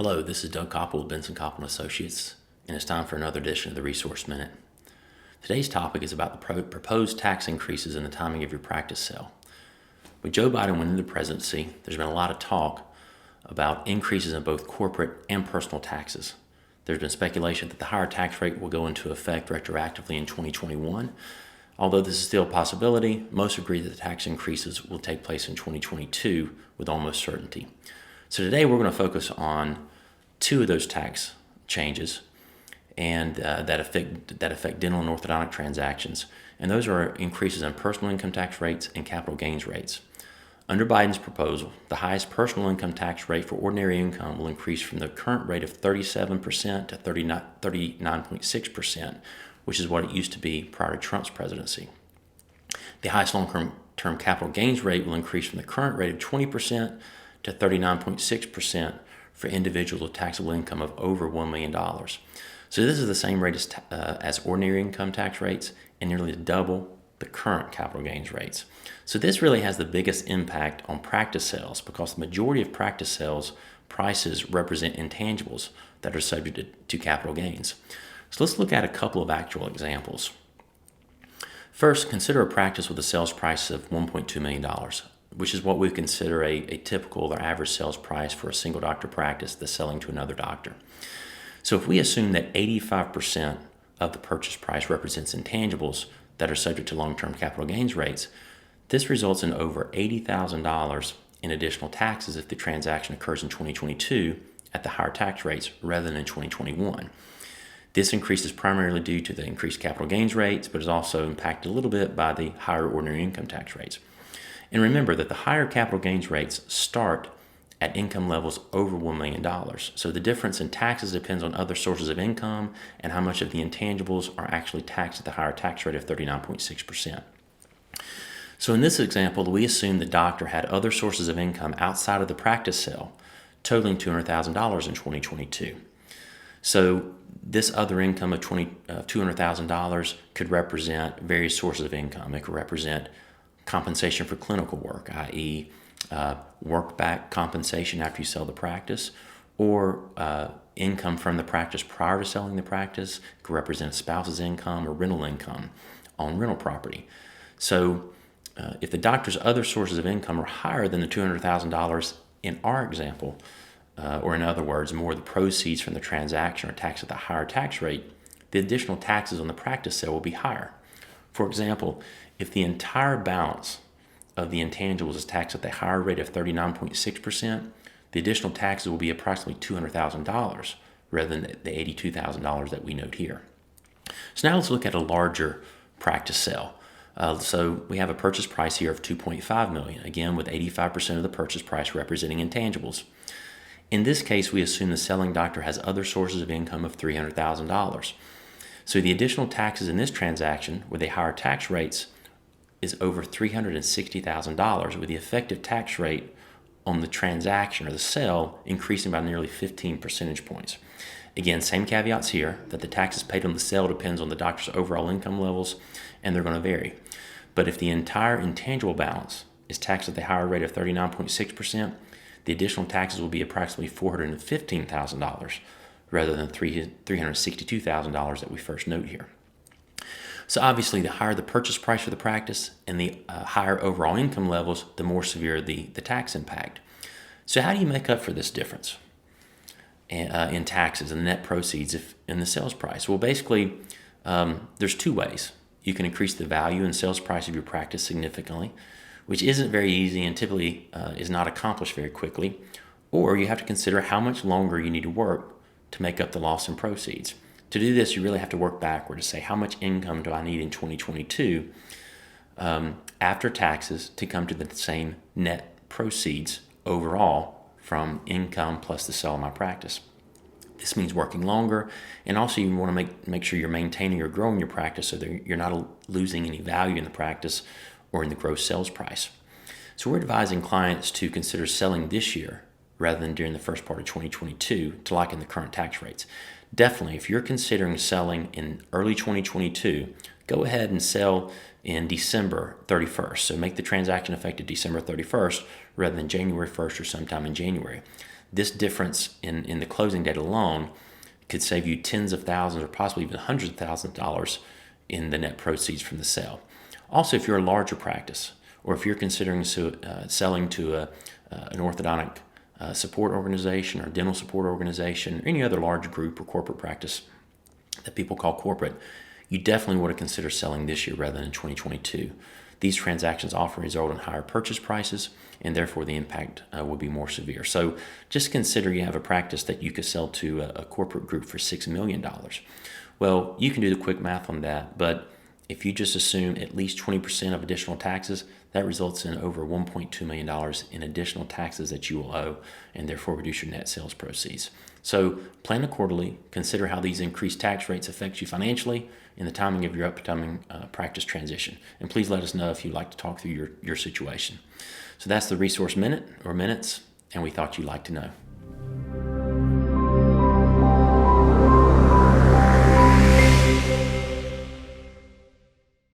Hello, this is Doug Copple with Bentson, Copple & Associates, and it's time for another edition of the reSource Minute. Today's topic is about the proposed tax increases and the timing of your practice sale. With Joe Biden winning the presidency, there's been a lot of talk about increases in both corporate and personal taxes. There's been speculation that the higher tax rate will go into effect retroactively in 2021. Although this is still a possibility, most agree that the tax increases will take place in 2022 with almost certainty. So today we're going to focus on two of those tax changes and that affect dental and orthodontic transactions. And those are increases in personal income tax rates and capital gains rates. Under Biden's proposal, the highest personal income tax rate for ordinary income will increase from the current rate of 37% to 39.6%, which is what it used to be prior to Trump's presidency. The highest long-term capital gains rate will increase from the current rate of 20% to 39.6% for individuals with taxable income of over $1 million. So this is the same rate as ordinary income tax rates and nearly double the current capital gains rates. So this really has the biggest impact on practice sales because the majority of practice sales prices represent intangibles that are subject to capital gains. So let's look at a couple of actual examples. First, consider a practice with a sales price of $1.2 million, which is what we consider a typical or average sales price for a single doctor practice that's selling to another doctor. So if we assume that 85% of the purchase price represents intangibles that are subject to long-term capital gains rates, this results in over $80,000 in additional taxes if the transaction occurs in 2022 at the higher tax rates rather than in 2021. This increase is primarily due to the increased capital gains rates, but is also impacted a little bit by the higher ordinary income tax rates. And remember that the higher capital gains rates start at income levels over $1 million. So the difference in taxes depends on other sources of income and how much of the intangibles are actually taxed at the higher tax rate of 39.6%. So in this example, we assume the doctor had other sources of income outside of the practice sale, totaling $200,000 in 2022. So this other income of $200,000 could represent various sources of income. It could represent compensation for clinical work, i.e., work back compensation after you sell the practice, or income from the practice prior to selling the practice. It could represent spouse's income or rental income on rental property. So if the doctor's other sources of income are higher than the $200,000 in our example, or in other words, more of the proceeds from the transaction are taxed at the higher tax rate, the additional taxes on the practice sale will be higher. For example, if the entire balance of the intangibles is taxed at the higher rate of 39.6%, the additional taxes will be approximately $200,000 rather than the $82,000 that we note here. So now let's look at a larger practice sale. So we have a purchase price here of $2.5 million, again with 85% of the purchase price representing intangibles. In this case, we assume the selling doctor has other sources of income of $300,000. So the additional taxes in this transaction with a higher tax rates is over $360,000, with the effective tax rate on the transaction or the sale increasing by nearly 15 percentage points. Again, same caveats here that the taxes paid on the sale depends on the doctor's overall income levels, and they're going to vary. But if the entire intangible balance is taxed at the higher rate of 39.6%, the additional taxes will be approximately $415,000 rather than $362,000 that we first note here. So obviously, the higher the purchase price for the practice and the higher overall income levels, the more severe the tax impact. So how do you make up for this difference in taxes and the net proceeds in the sales price? Well, basically, there's two ways. You can increase the value and sales price of your practice significantly, which isn't very easy and typically is not accomplished very quickly, or you have to consider how much longer you need to work to make up the loss in proceeds. To do this, you really have to work backward to say how much income do I need in 2022 after taxes to come to the same net proceeds overall from income plus the sale of my practice. This means working longer, and also you want to make sure you're maintaining or growing your practice so that you're not losing any value in the practice or in the gross sales price. So we're advising clients to consider selling this year rather than during the first part of 2022 to lock in the current tax rates. Definitely, if you're considering selling in early 2022, go ahead and sell in December 31st. So make the transaction effective December 31st rather than January 1st or sometime in January. This difference in the closing date alone could save you tens of thousands or possibly even hundreds of thousands of dollars in the net proceeds from the sale. Also, if you're a larger practice, or if you're considering selling to an orthodontic support organization or dental support organization or any other large group or corporate practice that people call corporate, you definitely want to consider selling this year rather than in 2022. These transactions often result in higher purchase prices, and therefore the impact will be more severe. So just consider you have a practice that you could sell to a corporate group for $6 million. Well, you can do the quick math on that, but if you just assume at least 20% of additional taxes, that results in over $1.2 million in additional taxes that you will owe, and therefore reduce your net sales proceeds. So plan accordingly, consider how these increased tax rates affect you financially and the timing of your upcoming practice transition. And please let us know if you'd like to talk through your situation. So that's the reSource Minute or Minutes, and we thought you'd like to know.